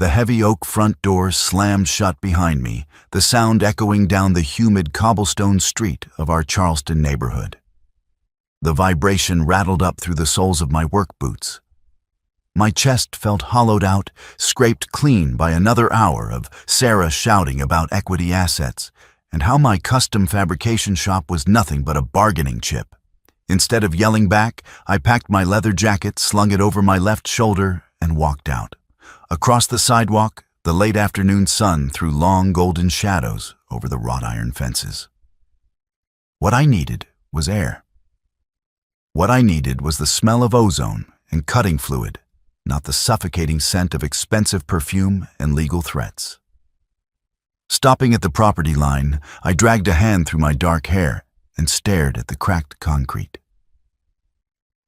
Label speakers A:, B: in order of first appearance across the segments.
A: The heavy oak front door slammed shut behind me, the sound echoing down the humid cobblestone street of our Charleston neighborhood. The vibration rattled up through the soles of my work boots. My chest felt hollowed out, scraped clean by another hour of Sarah shouting about equity assets and how my custom fabrication shop was nothing but a bargaining chip. Instead of yelling back, I packed my leather jacket, slung it over my left shoulder, and walked out. Across the sidewalk, the late afternoon sun threw long golden shadows over the wrought iron fences. What I needed was air. What I needed was the smell of ozone and cutting fluid, not the suffocating scent of expensive perfume and legal threats. Stopping at the property line, I dragged a hand through my dark hair and stared at the cracked concrete.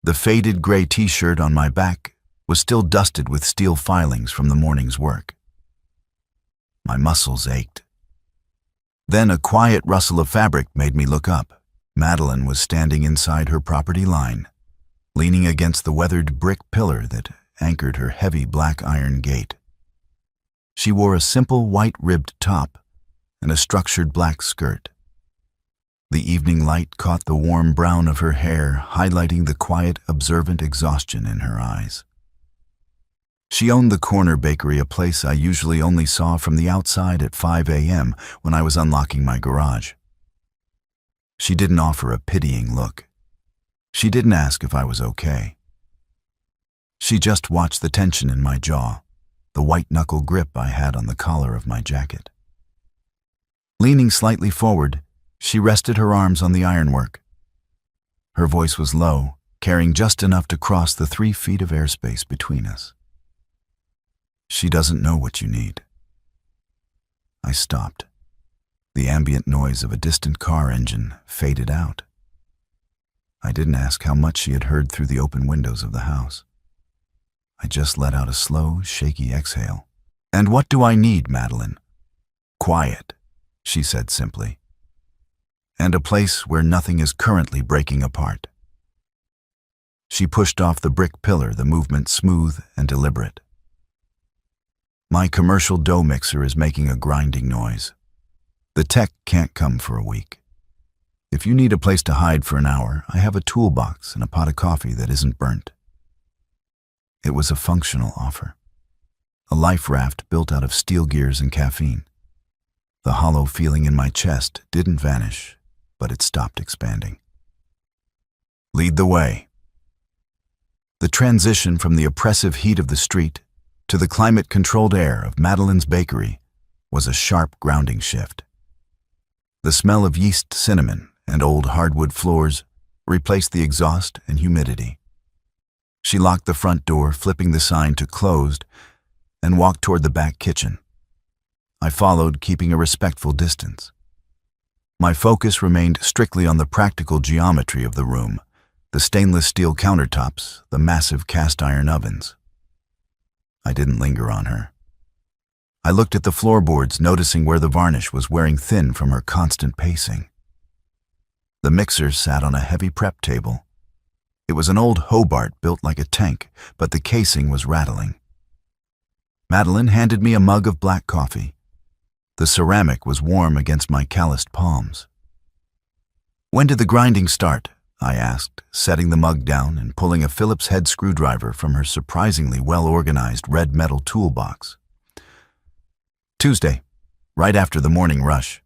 A: The faded gray t-shirt on my back was still dusted with steel filings from the morning's work. My muscles ached. Then a quiet rustle of fabric made me look up. Madeline was standing inside her property line, leaning against the weathered brick pillar that anchored her heavy black iron gate. She wore a simple white-ribbed top and a structured black skirt. The evening light caught the warm brown of her hair, highlighting the quiet, observant exhaustion in her eyes. She owned the corner bakery, a place I usually only saw from the outside at 5 a.m. when I was unlocking my garage. She didn't offer a pitying look. She didn't ask if I was okay. She just watched the tension in my jaw, the white-knuckle grip I had on the collar of my jacket. Leaning slightly forward, she rested her arms on the ironwork. Her voice was low, carrying just enough to cross the 3 feet of airspace between us. She doesn't know what you need. I stopped. The ambient noise of a distant car engine faded out. I didn't ask how much she had heard through the open windows of the house. I just let out a slow, shaky exhale. "And what do I need, Madeline?" "Quiet," she said simply. "And a place where nothing is currently breaking apart." She pushed off the brick pillar, the movement smooth and deliberate. "My commercial dough mixer is making a grinding noise. The tech can't come for a week. If you need a place to hide for an hour, I have a toolbox and a pot of coffee that isn't burnt." It was a functional offer. A life raft built out of steel gears and caffeine. The hollow feeling in my chest didn't vanish, but it stopped expanding. "Lead the way." The transition from the oppressive heat of the street to the climate-controlled air of Madeline's bakery was a sharp grounding shift. The smell of yeast cinnamon and old hardwood floors replaced the exhaust and humidity. She locked the front door, flipping the sign to closed, and walked toward the back kitchen. I followed, keeping a respectful distance. My focus remained strictly on the practical geometry of the room, the stainless steel countertops, the massive cast iron ovens. I didn't linger on her. I looked at the floorboards, noticing where the varnish was wearing thin from her constant pacing. The mixer sat on a heavy prep table. It was an old Hobart built like a tank, but the casing was rattling. Madeline handed me a mug of black coffee. The ceramic was warm against my calloused palms. "When did the grinding start?" I asked, setting the mug down and pulling a Phillips head screwdriver from her surprisingly well-organized red metal toolbox. "Tuesday, right after the morning rush,"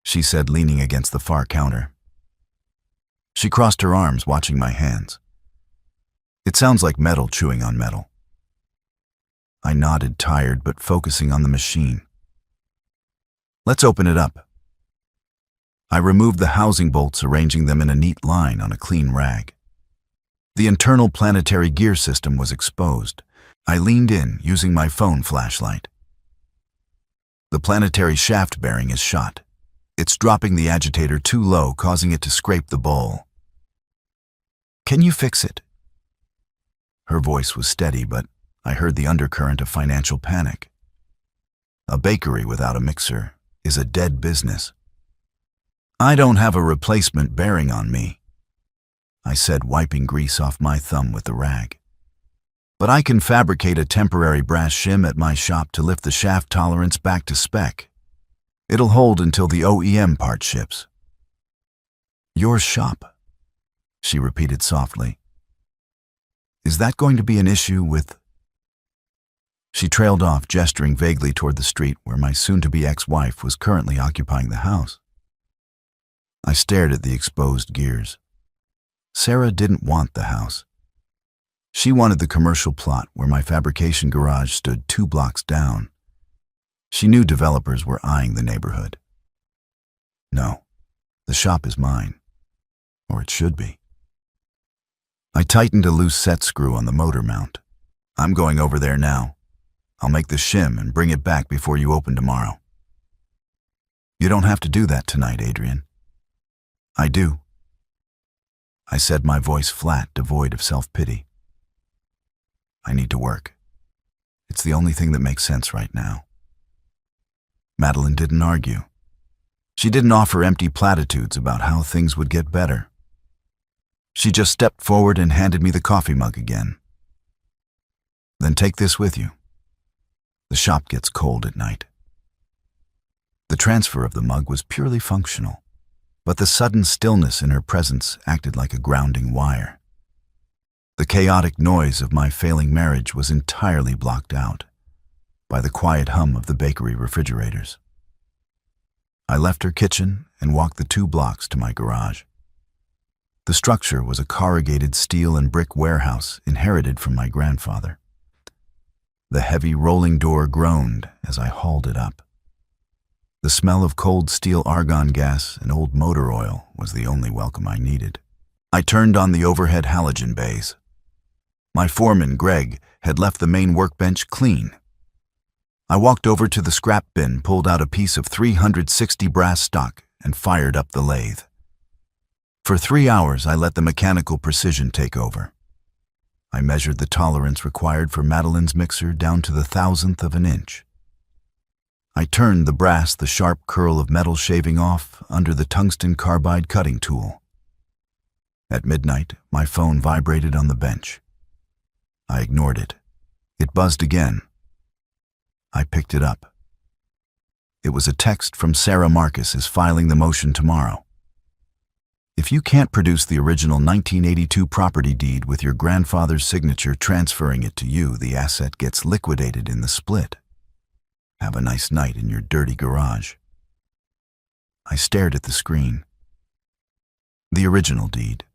A: she said, leaning against the far counter. She crossed her arms, watching my hands. "It sounds like metal chewing on metal." I nodded, tired but focusing on the machine. "Let's open it up." I removed the housing bolts, arranging them in a neat line on a clean rag. The internal planetary gear system was exposed. I leaned in, using my phone flashlight. The planetary shaft bearing is shot. It's dropping the agitator too low, causing it to scrape the bowl. "Can you fix it?" Her voice was steady, but I heard the undercurrent of financial panic. A bakery without a mixer is a dead business. "I don't have a replacement bearing on me," I said, wiping grease off my thumb with the rag. but I can fabricate a temporary brass shim at my shop to lift the shaft tolerance back to spec. It'll hold until the OEM part ships." "Your shop," she repeated softly. "Is that going to be an issue with—" She trailed off, gesturing vaguely toward the street where my soon-to-be ex-wife was currently occupying the house. I stared at the exposed gears. Sarah didn't want the house. She wanted the commercial plot where my fabrication garage stood 2 blocks down. She knew developers were eyeing the neighborhood. No, the shop is mine. Or it should be. I tightened a loose set screw on the motor mount. "I'm going over there now. I'll make the shim and bring it back before you open tomorrow." "You don't have to do that tonight, Adrian." "I do," I said, my voice flat, devoid of self-pity. "I need to work. It's the only thing that makes sense right now." Madeline didn't argue. She didn't offer empty platitudes about how things would get better. She just stepped forward and handed me the coffee mug again. "Then take this with you. The shop gets cold at night." The transfer of the mug was purely functional, but the sudden stillness in her presence acted like a grounding wire. The chaotic noise of my failing marriage was entirely blocked out by the quiet hum of the bakery refrigerators. I left her kitchen and walked the 2 blocks to my garage. The structure was a corrugated steel and brick warehouse inherited from my grandfather. The heavy rolling door groaned as I hauled it up. The smell of cold steel argon gas and old motor oil was the only welcome I needed. I turned on the overhead halogen bays. My foreman, Greg, had left the main workbench clean. I walked over to the scrap bin, pulled out a piece of 360 brass stock, and fired up the lathe. For 3 hours, I let the mechanical precision take over. I measured the tolerance required for Madeline's mixer down to the 1,000th of an inch. I turned the brass the sharp curl of metal shaving off under the tungsten carbide cutting tool. At midnight, my phone vibrated on the bench. I ignored it. It buzzed again. I picked it up. It was a text from Sarah Marcus is filing the motion tomorrow. "If you can't produce the original 1982 property deed with your grandfather's signature transferring it to you, the asset gets liquidated in the split. Have a nice night in your dirty garage." I stared at the screen. The original deed.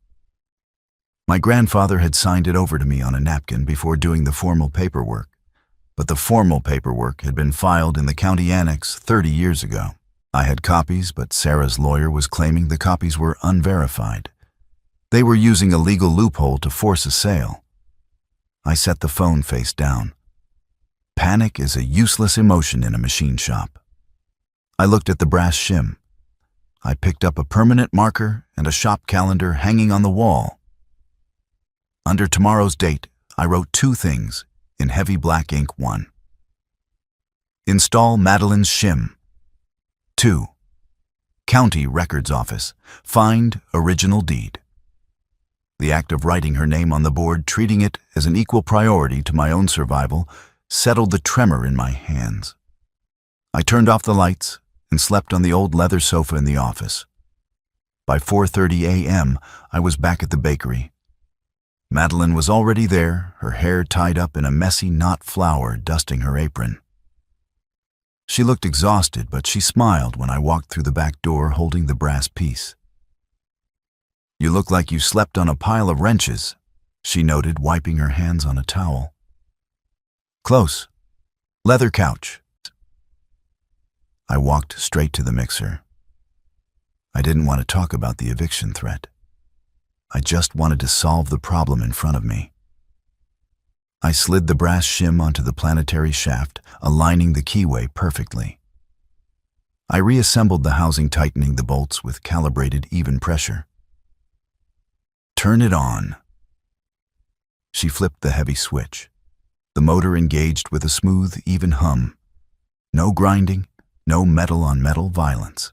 A: My grandfather had signed it over to me on a napkin before doing the formal paperwork, but the formal paperwork had been filed in the county annex 30 years ago. I had copies, but Sarah's lawyer was claiming the copies were unverified. They were using a legal loophole to force a sale. I set the phone face down. Panic is a useless emotion in a machine shop. I looked at the brass shim. I picked up a permanent marker and a shop calendar hanging on the wall. Under tomorrow's date, I wrote 2 things in heavy black ink. 1. Install Madeline's shim. 2. County Records Office. Find original deed. The act of writing her name on the board, treating it as an equal priority to my own survival, settled the tremor in my hands. I turned off the lights and slept on the old leather sofa in the office. By 4:30 a.m., I was back at the bakery. Madeline was already there, her hair tied up in a messy knot flower dusting her apron. She looked exhausted, but she smiled when I walked through the back door holding the brass piece. "You look like you slept on a pile of wrenches," she noted, wiping her hands on a towel. "Close. Leather couch." I walked straight to the mixer. I didn't want to talk about the eviction threat. I just wanted to solve the problem in front of me. I slid the brass shim onto the planetary shaft, aligning the keyway perfectly. I reassembled the housing, tightening the bolts with calibrated even pressure. "Turn it on." She flipped the heavy switch. The motor engaged with a smooth, even hum. No grinding, no metal-on-metal violence.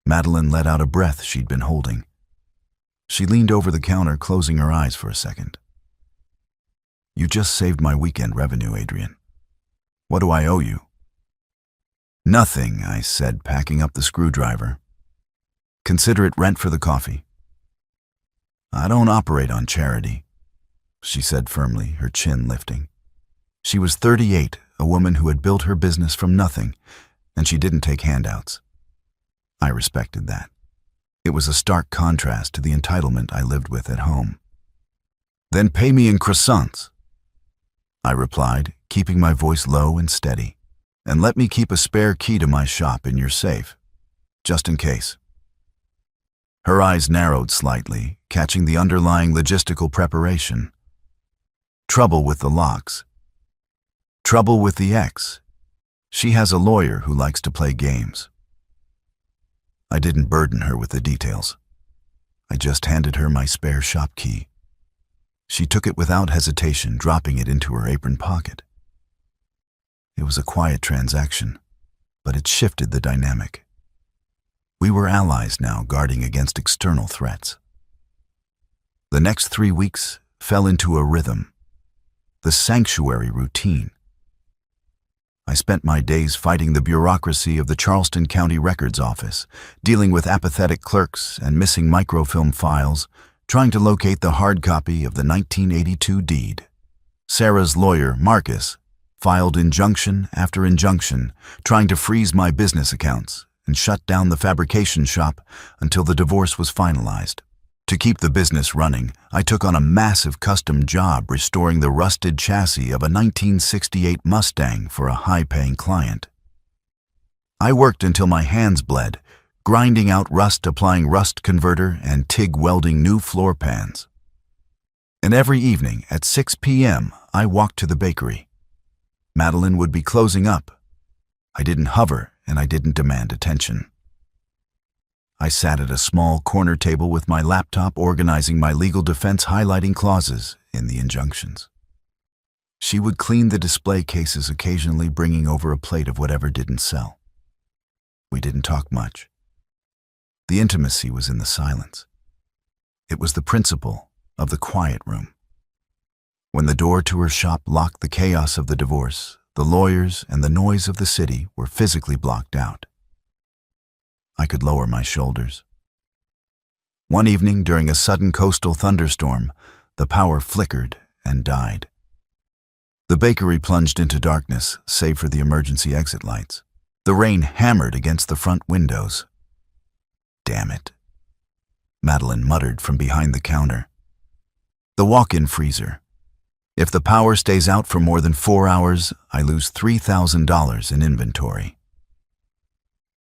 A: Madeline let out a breath she'd been holding. She leaned over the counter, closing her eyes for a second. You just saved my weekend revenue, Adrian. What do I owe you? Nothing, I said, packing up the screwdriver. Consider it rent for the coffee. I don't operate on charity, she said firmly, her chin lifting. She was 38, a woman who had built her business from nothing, and she didn't take handouts. I respected that. It was a stark contrast to the entitlement I lived with at home. Then pay me in croissants, I replied, keeping my voice low and steady. And let me keep a spare key to my shop in your safe, just in case. Her eyes narrowed slightly, catching the underlying logistical preparation. Trouble with the locks. Trouble with the ex. She has a lawyer who likes to play games. I didn't burden her with the details. I just handed her my spare shop key. She took it without hesitation, dropping it into her apron pocket. It was a quiet transaction, but it shifted the dynamic. We were allies now, guarding against external threats. The next 3 weeks fell into a rhythm, the sanctuary routine. I spent my days fighting the bureaucracy of the Charleston County Records Office, dealing with apathetic clerks and missing microfilm files, trying to locate the hard copy of the 1982 deed. Sarah's lawyer, Marcus, filed injunction after injunction, trying to freeze my business accounts and shut down the fabrication shop until the divorce was finalized. To keep the business running, I took on a massive custom job restoring the rusted chassis of a 1968 Mustang for a high-paying client. I worked until my hands bled, grinding out rust, applying rust converter, and TIG welding new floor pans. And every evening at 6 p.m., I walked to the bakery. Madeline would be closing up. I didn't hover, and I didn't demand attention. I sat at a small corner table with my laptop, organizing my legal defense, highlighting clauses in the injunctions. She would clean the display cases, occasionally bringing over a plate of whatever didn't sell. We didn't talk much. The intimacy was in the silence. It was the principle of the quiet room. When the door to her shop locked, the chaos of the divorce, the lawyers, and the noise of the city were physically blocked out. I could lower my shoulders. One evening, during a sudden coastal thunderstorm, the power flickered and died. The bakery plunged into darkness, save for the emergency exit lights. The rain hammered against the front windows. Damn it, Madeline muttered from behind the counter. The walk-in freezer. If the power stays out for more than 4 hours, I lose $3,000 in inventory.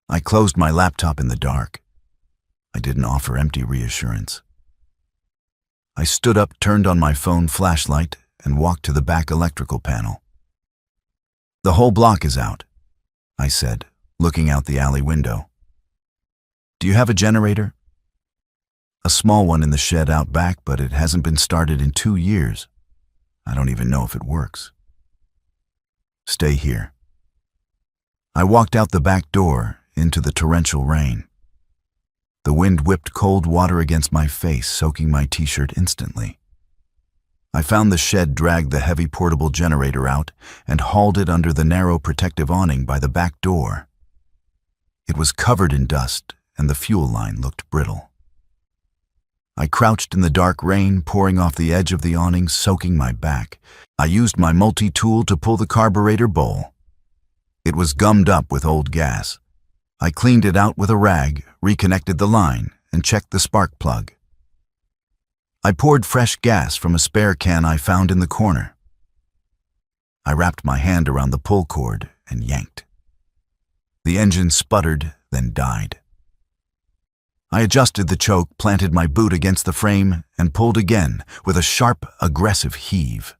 A: I closed my laptop in the dark. I didn't offer empty reassurance. I stood up, turned on my phone flashlight, and walked to the back electrical panel. The whole block is out, I said, looking out the alley window. Do you have a generator? A small one in the shed out back, but it hasn't been started in 2 years. I don't even know if it works. Stay here. I walked out the back door into the torrential rain. The wind whipped cold water against my face, soaking my t-shirt instantly. I found the shed, dragged the heavy portable generator out, and hauled it under the narrow protective awning by the back door. It was covered in dust, and the fuel line looked brittle. I crouched in the dark rain, pouring off the edge of the awning, soaking my back. I used my multi-tool to pull the carburetor bowl. It was gummed up with old gas. I cleaned it out with a rag, reconnected the line, and checked the spark plug. I poured fresh gas from a spare can I found in the corner. I wrapped my hand around the pull cord and yanked. The engine sputtered, then died. I adjusted the choke, planted my boot against the frame, and pulled again with a sharp, aggressive heave.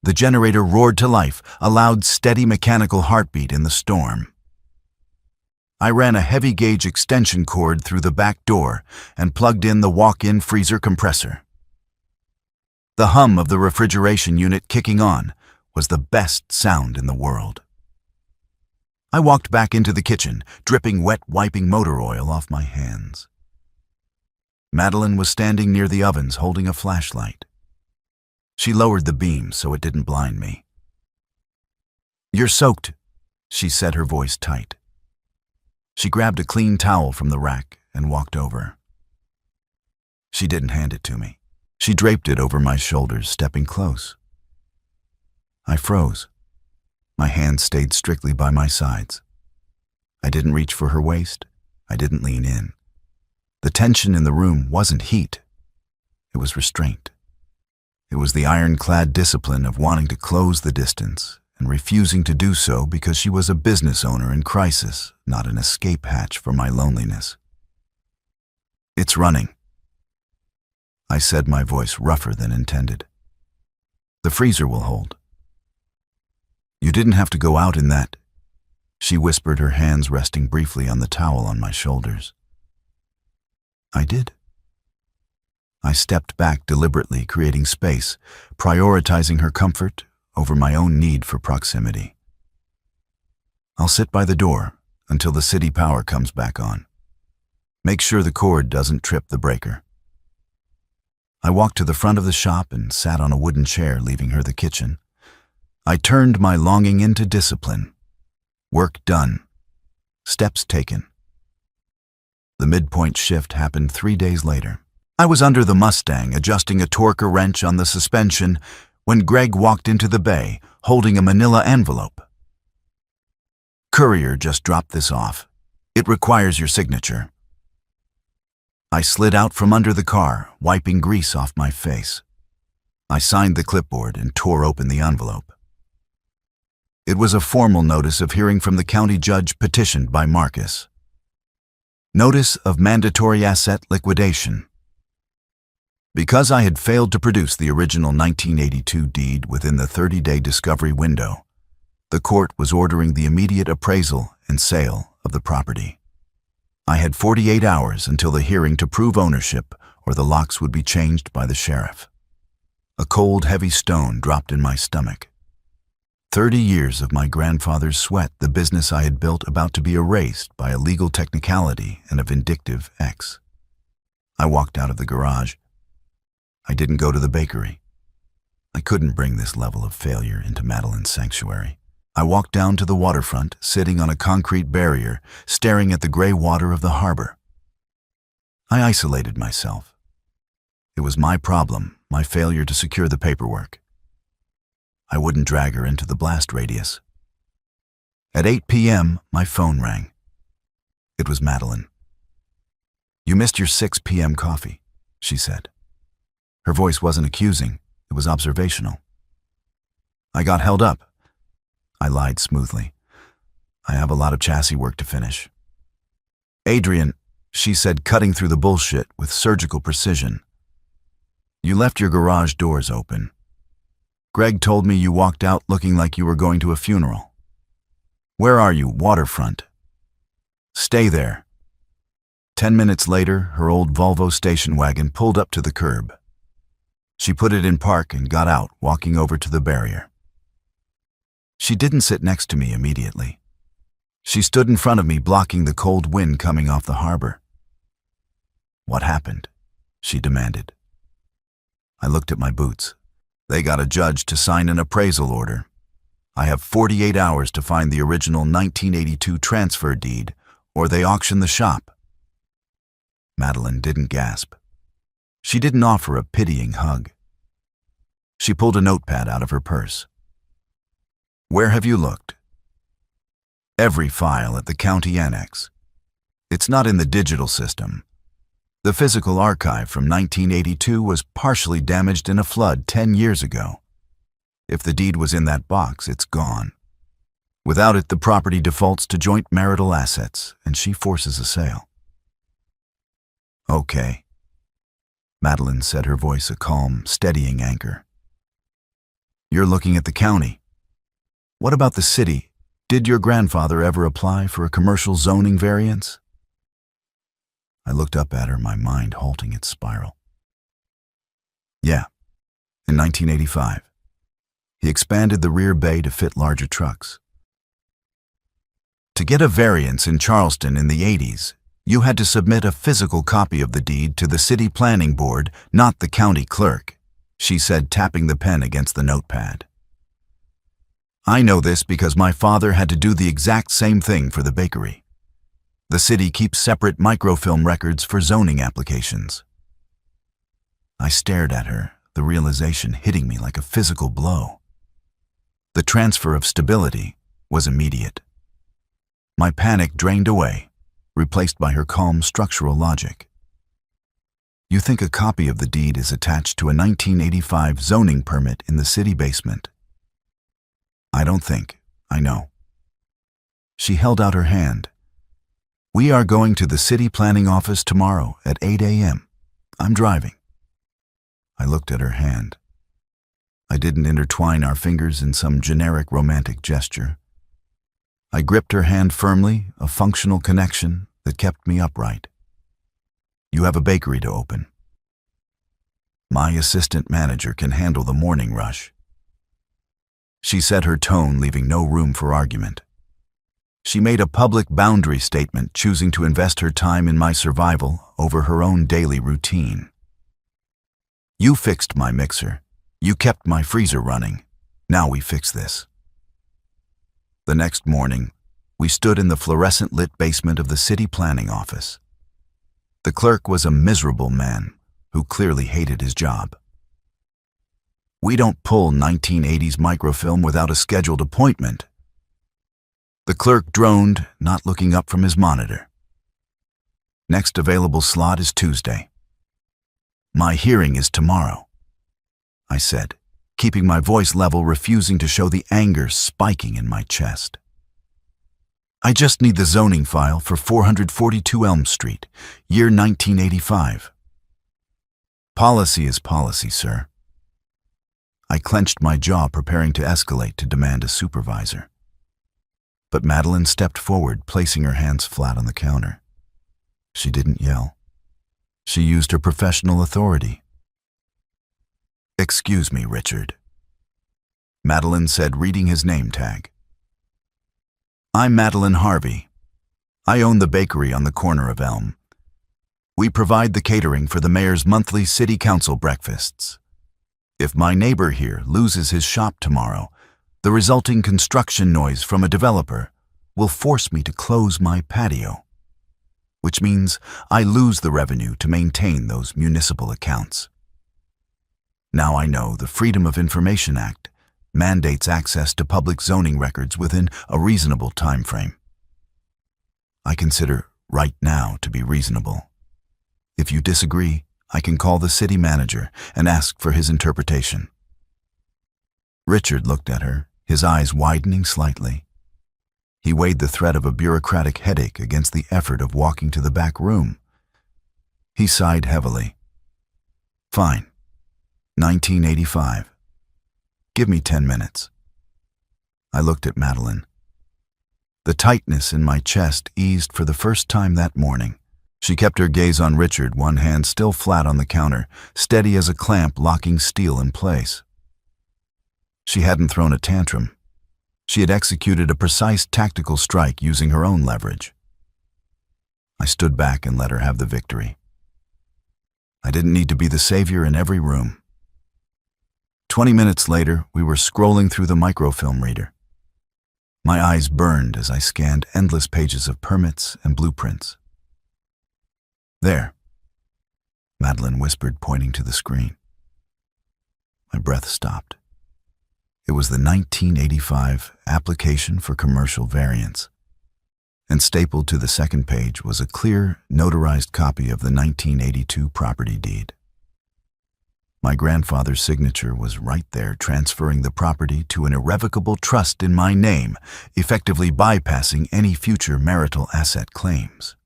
A: The generator roared to life, a loud, steady mechanical heartbeat in the storm. I ran a heavy-gauge extension cord through the back door and plugged in the walk-in freezer compressor. The hum of the refrigeration unit kicking on was the best sound in the world. I walked back into the kitchen, dripping wet, wiping motor oil off my hands. Madeline was standing near the ovens holding a flashlight. She lowered the beam so it didn't blind me. "You're soaked," she said, her voice tight. She grabbed a clean towel from the rack and walked over. She didn't hand it to me. She draped it over my shoulders, stepping close. I froze. My hands stayed strictly by my sides. I didn't reach for her waist. I didn't lean in. The tension in the room wasn't heat. It was restraint. It was the ironclad discipline of wanting to close the distance and refusing to do so because she was a business owner in crisis, not an escape hatch for my loneliness. "It's running," I said, my voice rougher than intended. "The freezer will hold." "You didn't have to go out in that," she whispered, her hands resting briefly on the towel on my shoulders. I did. I stepped back deliberately, creating space, prioritizing her comfort over my own need for proximity. "I'll sit by the door until the city power comes back on. Make sure the cord doesn't trip the breaker." I walked to the front of the shop and sat on a wooden chair, leaving her the kitchen. I turned my longing into discipline. Work done. Steps taken. The midpoint shift happened 3 days later. I was under the Mustang, adjusting a torque wrench on the suspension, when Greg walked into the bay, holding a manila envelope. "Courier just dropped this off. It requires your signature." I slid out from under the car, wiping grease off my face. I signed the clipboard and tore open the envelope. It was a formal notice of hearing from the county judge petitioned by Marcus. Notice of mandatory asset liquidation. Because I had failed to produce the original 1982 deed within the 30-day discovery window, the court was ordering the immediate appraisal and sale of the property. I had 48 hours until the hearing to prove ownership, or the locks would be changed by the sheriff. A cold, heavy stone dropped in my stomach. 30 years of my grandfather's sweat, the business I had built about to be erased by a legal technicality and a vindictive ex. I walked out of the garage. I didn't go to the bakery. I couldn't bring this level of failure into Madeline's sanctuary. I walked down to the waterfront, sitting on a concrete barrier, staring at the gray water of the harbor. I isolated myself. It was my problem, my failure to secure the paperwork. I wouldn't drag her into the blast radius. At 8 p.m., my phone rang. It was Madeline. "You missed your 6 p.m. coffee," she said. Her voice wasn't accusing, it was observational. "I got held up." I lied smoothly. "I have a lot of chassis work to finish." "Adrian," she said, cutting through the bullshit with surgical precision. "You left your garage doors open. Greg told me you walked out looking like you were going to a funeral. Where are you? Waterfront. Stay there." 10 minutes later, her old Volvo station wagon pulled up to the curb. She put it in park and got out, walking over to the barrier. She didn't sit next to me immediately. She stood in front of me, blocking the cold wind coming off the harbor. "What happened?" she demanded. I looked at my boots. "They got a judge to sign an appraisal order. I have 48 hours to find the original 1982 transfer deed, or they auction the shop." Madeline didn't gasp. She didn't offer a pitying hug. She pulled a notepad out of her purse. "Where have you looked?" "Every file at the county annex. It's not in the digital system. The physical archive from 1982 was partially damaged in a flood 10 years ago. If the deed was in that box, it's gone. Without it, the property defaults to joint marital assets, and she forces a sale." "Okay," Madeline said, her voice a calm, steadying anchor. "You're looking at the county. What about the city? Did your grandfather ever apply for a commercial zoning variance?" I looked up at her, my mind halting its spiral. "Yeah, in 1985. He expanded the rear bay to fit larger trucks. To get a variance in Charleston in the 80s, you had to submit a physical copy of the deed to the city planning board, not the county clerk. she said, tapping the pen against the notepad. I know this because my father had to do the exact same thing for the bakery. The city keeps separate microfilm records for zoning applications. I stared at her, the realization hitting me like a physical blow. The transfer of stability was immediate. My panic drained away, replaced by her calm structural logic. You think a copy of the deed is attached to a 1985 zoning permit in the city basement? I don't think, I know. She held out her hand. We are going to the city planning office tomorrow at 8 a.m. I'm driving. I looked at her hand. I didn't intertwine our fingers in some generic romantic gesture. I gripped her hand firmly, a functional connection that kept me upright. You have a bakery to open. My assistant manager can handle the morning rush. She said, her tone leaving no room for argument. She made a public boundary statement, choosing to invest her time in my survival over her own daily routine. You fixed my mixer. You kept my freezer running. Now we fix this. The next morning, we stood in the fluorescent-lit basement of the city planning office. The clerk was a miserable man who clearly hated his job. We don't pull 1980s microfilm without a scheduled appointment. The clerk droned, not looking up from his monitor. Next available slot is Tuesday. My hearing is tomorrow, I said, keeping my voice level, refusing to show the anger spiking in my chest. I just need the zoning file for 442 Elm Street, year 1985. Policy is policy, sir. I clenched my jaw, preparing to escalate to demand a supervisor. But Madeline stepped forward, placing her hands flat on the counter. She didn't yell. She used her professional authority. Excuse me, Richard, Madeline said, reading his name tag. I'm Madeline Harvey. I own the bakery on the corner of Elm. We provide the catering for the mayor's monthly city council breakfasts. If my neighbor here loses his shop tomorrow, the resulting construction noise from a developer will force me to close my patio, which means I lose the revenue to maintain those municipal accounts. Now I know the Freedom of Information Act mandates access to public zoning records within a reasonable time frame. I consider right now to be reasonable. If you disagree, I can call the city manager and ask for his interpretation. Richard looked at her, his eyes widening slightly. He weighed the threat of a bureaucratic headache against the effort of walking to the back room. He sighed heavily. Fine. 1985. Give me 10 minutes. I looked at Madeline. The tightness in my chest eased for the first time that morning. She kept her gaze on Richard, one hand still flat on the counter, steady as a clamp locking steel in place. She hadn't thrown a tantrum. She had executed a precise tactical strike using her own leverage. I stood back and let her have the victory. I didn't need to be the savior in every room. 20 minutes later, we were scrolling through the microfilm reader. My eyes burned as I scanned endless pages of permits and blueprints. There, Madeline whispered, pointing to the screen. My breath stopped. It was the 1985 application for commercial variance, and stapled to the second page was a clear, notarized copy of the 1982 property deed. My grandfather's signature was right there, transferring the property to an irrevocable trust in my name, effectively bypassing any future marital asset claims.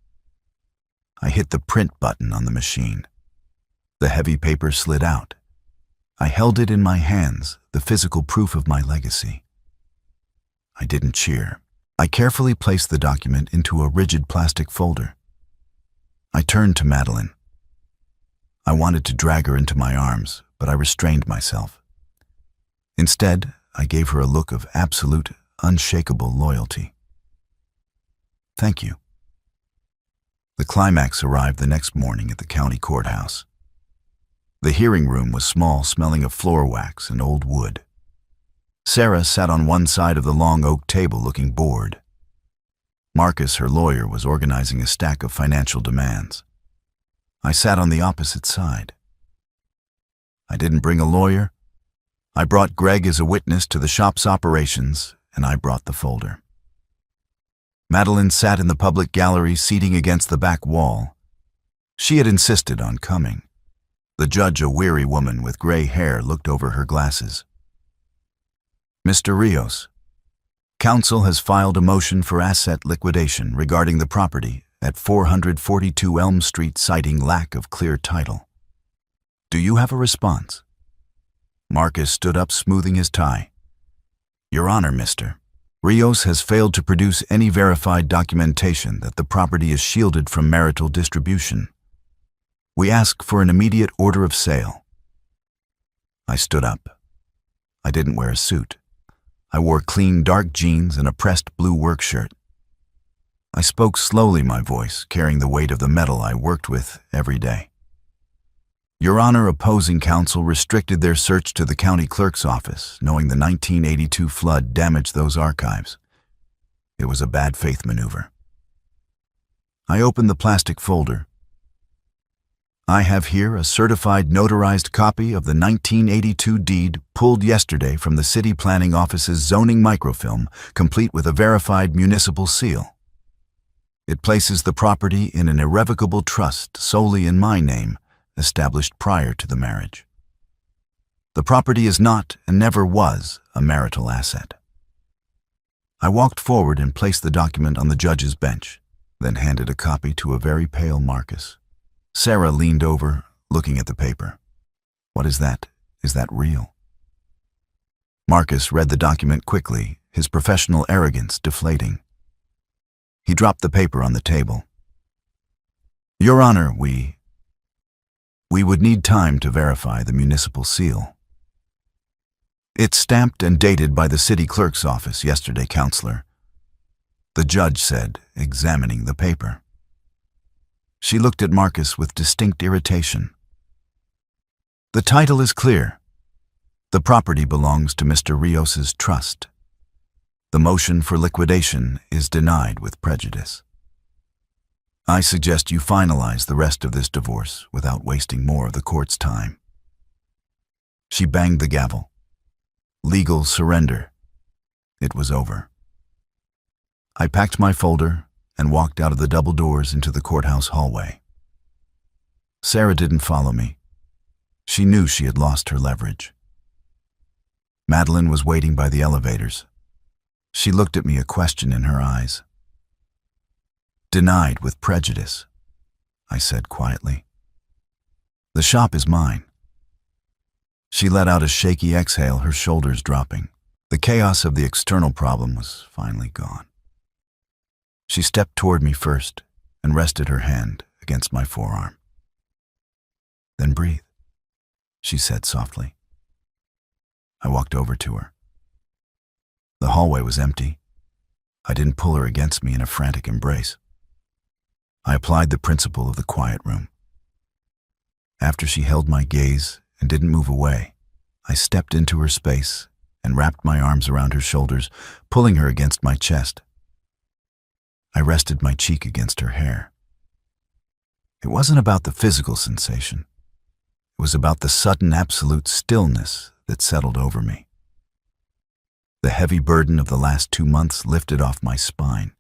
A: I hit the print button on the machine. The heavy paper slid out. I held it in my hands, the physical proof of my legacy. I didn't cheer. I carefully placed the document into a rigid plastic folder. I turned to Madeline. I wanted to drag her into my arms, but I restrained myself. Instead, I gave her a look of absolute, unshakable loyalty. Thank you. The climax arrived the next morning at the county courthouse. The hearing room was small, smelling of floor wax and old wood. Sarah sat on one side of the long oak table looking bored. Marcus, her lawyer, was organizing a stack of financial demands. I sat on the opposite side. I didn't bring a lawyer. I brought Greg as a witness to the shop's operations, and I brought the folder. Madeline sat in the public gallery, seating against the back wall. She had insisted on coming. The judge, a weary woman with gray hair, looked over her glasses. Mr. Rios, counsel has filed a motion for asset liquidation regarding the property at 442 Elm Street, citing lack of clear title. Do you have a response? Marcus stood up, smoothing his tie. Your Honor, Mr. Rios has failed to produce any verified documentation that the property is shielded from marital distribution. We ask for an immediate order of sale. I stood up. I didn't wear a suit. I wore clean dark jeans and a pressed blue work shirt. I spoke slowly, my voice carrying the weight of the metal I worked with every day. Your Honor, opposing counsel restricted their search to the county clerk's office, knowing the 1982 flood damaged those archives. It was a bad faith maneuver. I opened the plastic folder. I have here a certified notarized copy of the 1982 deed pulled yesterday from the City Planning Office's zoning microfilm, complete with a verified municipal seal. It places the property in an irrevocable trust solely in my name, established prior to the marriage. The property is not and never was a marital asset. I walked forward and placed the document on the judge's bench, then handed a copy to a very pale Marcus. Sarah leaned over, looking at the paper. What is that? Is that real? Marcus read the document quickly, his professional arrogance deflating. He dropped the paper on the table. Your Honor, we would need time to verify the municipal seal. It's stamped and dated by the city clerk's office yesterday, Counselor, the judge said, examining the paper. She looked at Marcus with distinct irritation. The title is clear. The property belongs to Mr. Rios's trust. The motion for liquidation is denied with prejudice. I suggest you finalize the rest of this divorce without wasting more of the court's time. She banged the gavel. Legal surrender. It was over. I packed my folder and walked out of the double doors into the courthouse hallway. Sarah didn't follow me. She knew she had lost her leverage. Madeline was waiting by the elevators. She looked at me, a question in her eyes. Denied with prejudice, I said quietly. The shop is mine. She let out a shaky exhale, her shoulders dropping. The chaos of the external problem was finally gone. She stepped toward me first and rested her hand against my forearm. Then breathe, she said softly. I walked over to her. The hallway was empty. I didn't pull her against me in a frantic embrace. I applied the principle of the quiet room. After she held my gaze and didn't move away, I stepped into her space and wrapped my arms around her shoulders, pulling her against my chest. I rested my cheek against her hair. It wasn't about the physical sensation. It was about the sudden absolute stillness that settled over me. The heavy burden of the last 2 months lifted off my spine.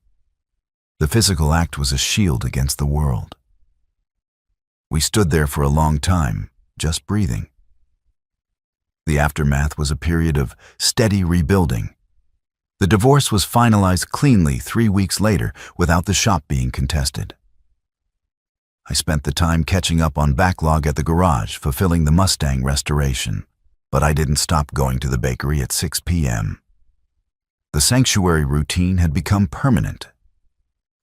A: The physical act was a shield against the world. We stood there for a long time, just breathing. The aftermath was a period of steady rebuilding. The divorce was finalized cleanly 3 weeks later without the shop being contested. I spent the time catching up on backlog at the garage, fulfilling the Mustang restoration, but I didn't stop going to the bakery at 6 p.m. The sanctuary routine had become permanent.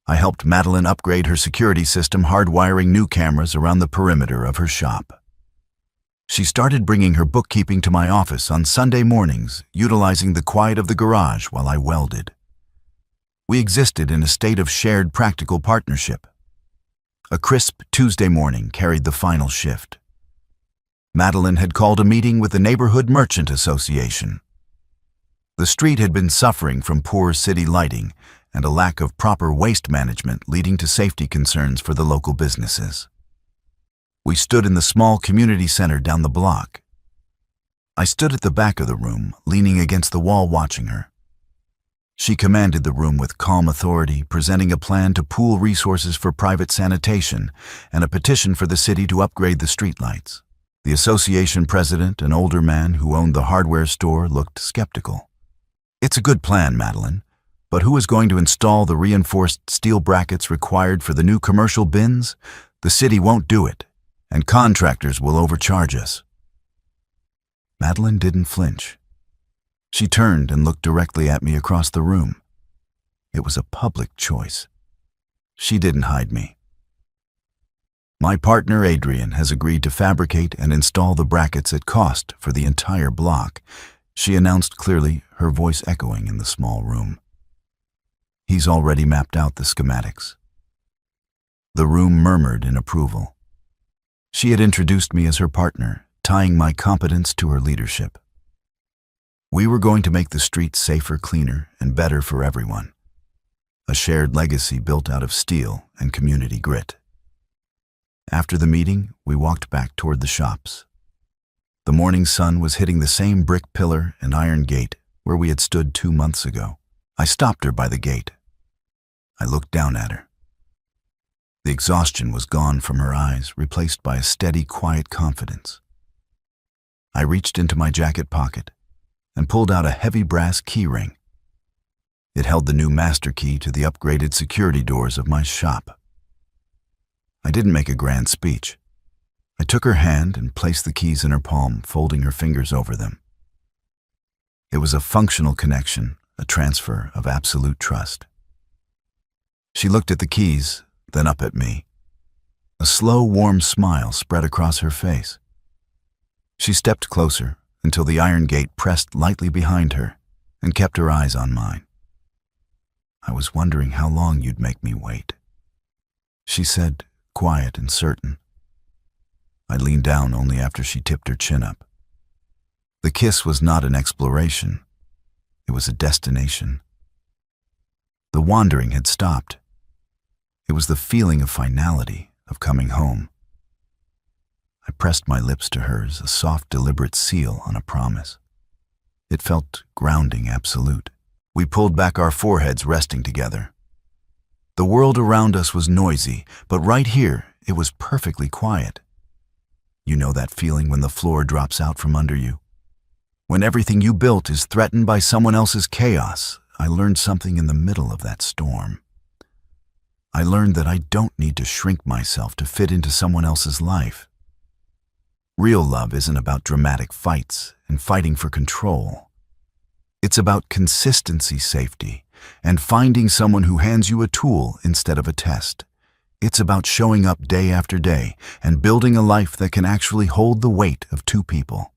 A: I helped Madeline upgrade her security system, hardwiring new cameras around the perimeter of her shop. She started bringing her bookkeeping to my office on Sunday mornings, utilizing the quiet of the garage while I welded. We existed in a state of shared practical partnership. A crisp Tuesday morning carried the final shift. Madeline had called a meeting with the Neighborhood Merchant Association. The street had been suffering from poor city lighting and a lack of proper waste management, leading to safety concerns for the local businesses. We stood in the small community center down the block. I stood at the back of the room, leaning against the wall watching her. She commanded the room with calm authority, presenting a plan to pool resources for private sanitation and a petition for the city to upgrade the streetlights. The association president, an older man who owned the hardware store, looked skeptical. "It's a good plan, Madeline, but who is going to install the reinforced steel brackets required for the new commercial bins? The city won't do it, and contractors will overcharge us." Madeline didn't flinch. She turned and looked directly at me across the room. It was a public choice. She didn't hide me. "My partner Adrian has agreed to fabricate and install the brackets at cost for the entire block," she announced clearly, her voice echoing in the small room. "He's already mapped out the schematics." The room murmured in approval. She had introduced me as her partner, tying my competence to her leadership. We were going to make the streets safer, cleaner, and better for everyone. A shared legacy built out of steel and community grit. After the meeting, we walked back toward the shops. The morning sun was hitting the same brick pillar and iron gate where we had stood 2 months ago. I stopped her by the gate. I looked down at her. The exhaustion was gone from her eyes, replaced by a steady, quiet confidence. I reached into my jacket pocket and pulled out a heavy brass key ring. It held the new master key to the upgraded security doors of my shop. I didn't make a grand speech. I took her hand and placed the keys in her palm, folding her fingers over them. It was a functional connection, a transfer of absolute trust. She looked at the keys, then up at me. A slow, warm smile spread across her face. She stepped closer until the iron gate pressed lightly behind her and kept her eyes on mine. "I was wondering how long you'd make me wait," she said, quiet and certain. I leaned down only after she tipped her chin up. The kiss was not an exploration. It was a destination. The wandering had stopped. It was the feeling of finality, of coming home. I pressed my lips to hers, a soft, deliberate seal on a promise. It felt grounding, absolute. We pulled back our foreheads, resting together. The world around us was noisy, but right here, it was perfectly quiet. You know that feeling when the floor drops out from under you? When everything you built is threatened by someone else's chaos. I learned something in the middle of that storm. I learned that I don't need to shrink myself to fit into someone else's life. Real love isn't about dramatic fights and fighting for control. It's about consistency, safety, and finding someone who hands you a tool instead of a test. It's about showing up day after day and building a life that can actually hold the weight of 2 people.